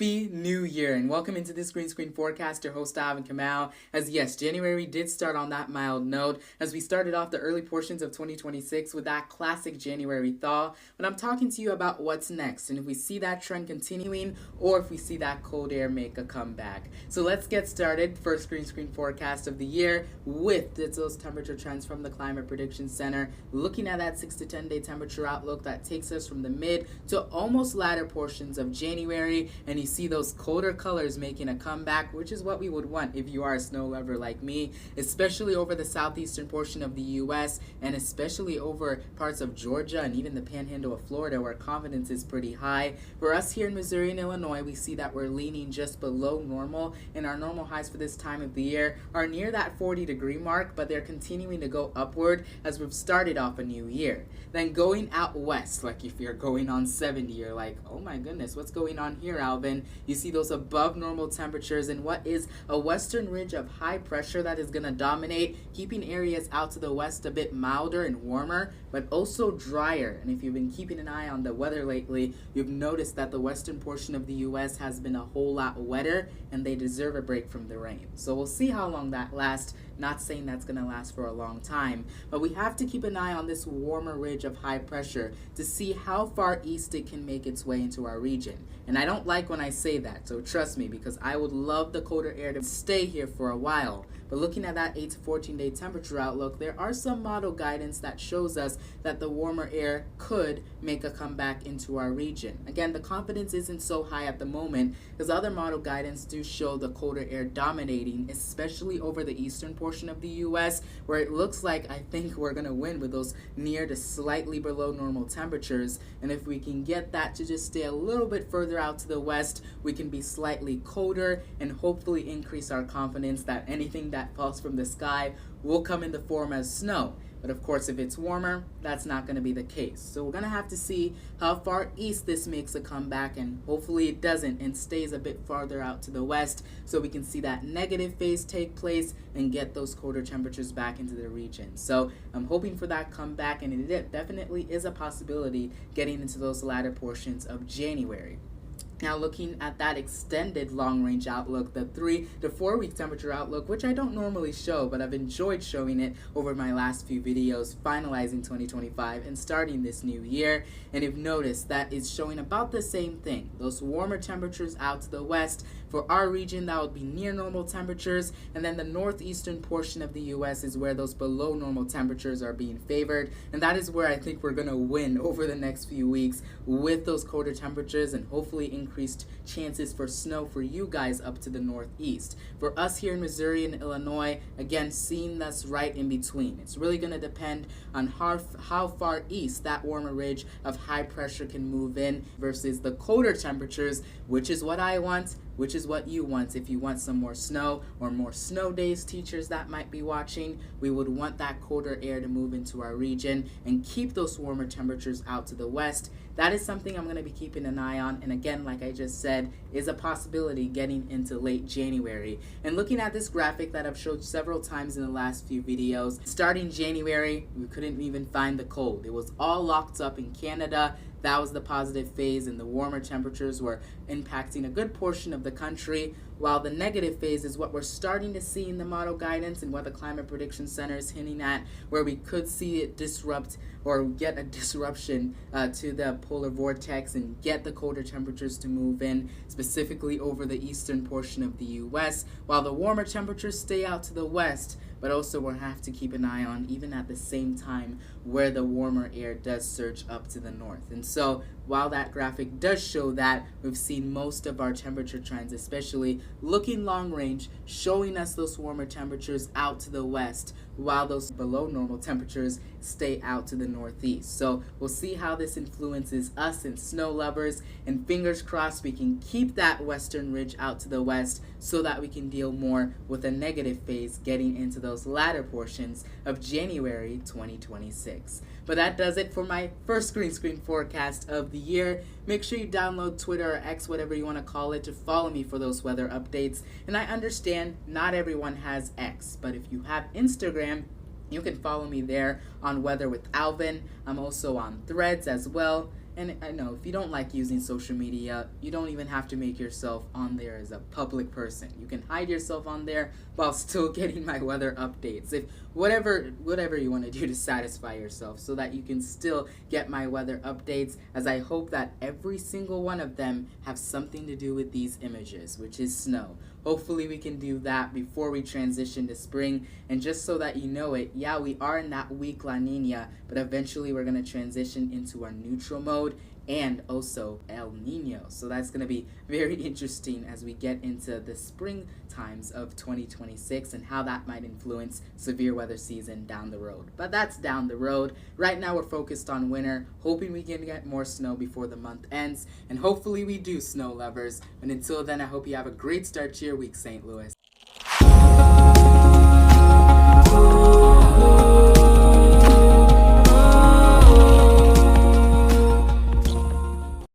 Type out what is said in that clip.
Happy New Year and welcome into this Green Screen Forecast. Your host Alvin Kamau. As yes, January did start on that mild note as we started off the early portions of 2026 with that classic January thaw. But I'm talking to you about what's next and if we see that trend continuing or if we see that cold air make a comeback. So let's get started. First Green Screen Forecast of the year with those temperature trends from the Climate Prediction Center. Looking at that 6 to 10 day temperature outlook that takes us from the mid to almost latter portions of January. And you see those colder colors making a comeback, which is what we would want if you are a snow lover like me, especially over the southeastern portion of the U.S. and especially over parts of Georgia and even the panhandle of Florida where confidence is pretty high. For us here in Missouri and Illinois, we see that we're leaning just below normal, and our normal highs for this time of the year are near that 40-degree mark, but they're continuing to go upward as we've started off a new year. Then going out west, like if you're going on 70, you're like, oh my goodness, what's going on here, Alvin? You see those above normal temperatures and what is a western ridge of high pressure that is going to dominate, keeping areas out to the west a bit milder and warmer, but also drier. And if you've been keeping an eye on the weather lately, you've noticed that the western portion of the U.S. has been a whole lot wetter and they deserve a break from the rain. So we'll see how long that lasts. Not saying that's going to last for a long time, but we have to keep an eye on this warmer ridge of high pressure to see how far east it can make its way into our region. And I don't like when I say that, so trust me, because I would love the colder air to stay here for a while. But looking at that 8 to 14 day temperature outlook, there are some model guidance that shows us that the warmer air could make a comeback into our region. Again, the confidence isn't so high at the moment because other model guidance do show the colder air dominating, especially over the eastern portion of the U.S., where it looks like I think we're going to win with those near to slightly below normal temperatures. And if we can get that to just stay a little bit further out to the west, we can be slightly colder and hopefully increase our confidence that anything that falls from the sky will come in the form as snow. But of course, if it's warmer, that's not going to be the case. So we're going to have to see how far east this makes a comeback, and hopefully it doesn't and stays a bit farther out to the west so we can see that negative phase take place and get those colder temperatures back into the region. So I'm hoping for that comeback, and it definitely is a possibility getting into those latter portions of January. Now looking at that extended long-range outlook, the 3 to 4 week temperature outlook, which I don't normally show, but I've enjoyed showing it over my last few videos, finalizing 2025 and starting this new year. And you've noticed that it's showing about the same thing. Those warmer temperatures out to the west. For our region, that would be near normal temperatures. And then the northeastern portion of the U.S. is where those below normal temperatures are being favored. And that is where I think we're going to win over the next few weeks with those colder temperatures and hopefully increased chances for snow for you guys up to the northeast. For us here in Missouri and Illinois, again, seeing us right in between. It's really going to depend on how far east that warmer ridge of high pressure can move in versus the colder temperatures, which is what I want, which is what you want. If you want some more snow or more snow days, teachers that might be watching, we would want that colder air to move into our region and keep those warmer temperatures out to the west. That is something I'm going to be keeping an eye on, and again, like I just said, is a possibility getting into late January. And looking at this graphic that I've showed several times in the last few videos, starting January, we couldn't even find the cold. It was all locked up in Canada. That was the positive phase, and the warmer temperatures were impacting a good portion of the country, while the negative phase is what we're starting to see in the model guidance and what the Climate Prediction Center is hinting at, where we could see it disrupt or get a disruption to the polar vortex and get the colder temperatures to move in, specifically over the eastern portion of the U.S., while the warmer temperatures stay out to the west. But also we'll have to keep an eye on, even at the same time, where the warmer air does surge up to the north. And so while that graphic does show that, we've seen most of our temperature trends, especially looking long range, showing us those warmer temperatures out to the west, while those below normal temperatures stay out to the northeast. So we'll see how this influences us and snow lovers, and fingers crossed we can keep that western ridge out to the west so that we can deal more with a negative phase getting into those latter portions of January 2026. But that does it for my first Green Screen Forecast of the year. Make sure you download Twitter or X, whatever you want to call it, to follow me for those weather updates. And I understand not everyone has X, but if you have Instagram, you can follow me there on Weather with Alvin. I'm also on Threads as well. And I know if you don't like using social media, you don't even have to make yourself on there as a public person. You can hide yourself on there while still getting my weather updates. If whatever you want to do to satisfy yourself so that you can still get my weather updates, as I hope that every single one of them have something to do with these images, which is snow. Hopefully we can do that before we transition to spring. And just so that you know it, yeah, we are in that weak La Nina, but eventually we're going to transition into our neutral mode and also El Nino. So that's going to be very interesting as we get into the spring times of 2026 and how that might influence severe weather season down the road. But that's down the road. Right now we're focused on winter, hoping we can get more snow before the month ends, and hopefully we do, snow lovers. And until then, I hope you have a great start to your week, St. Louis.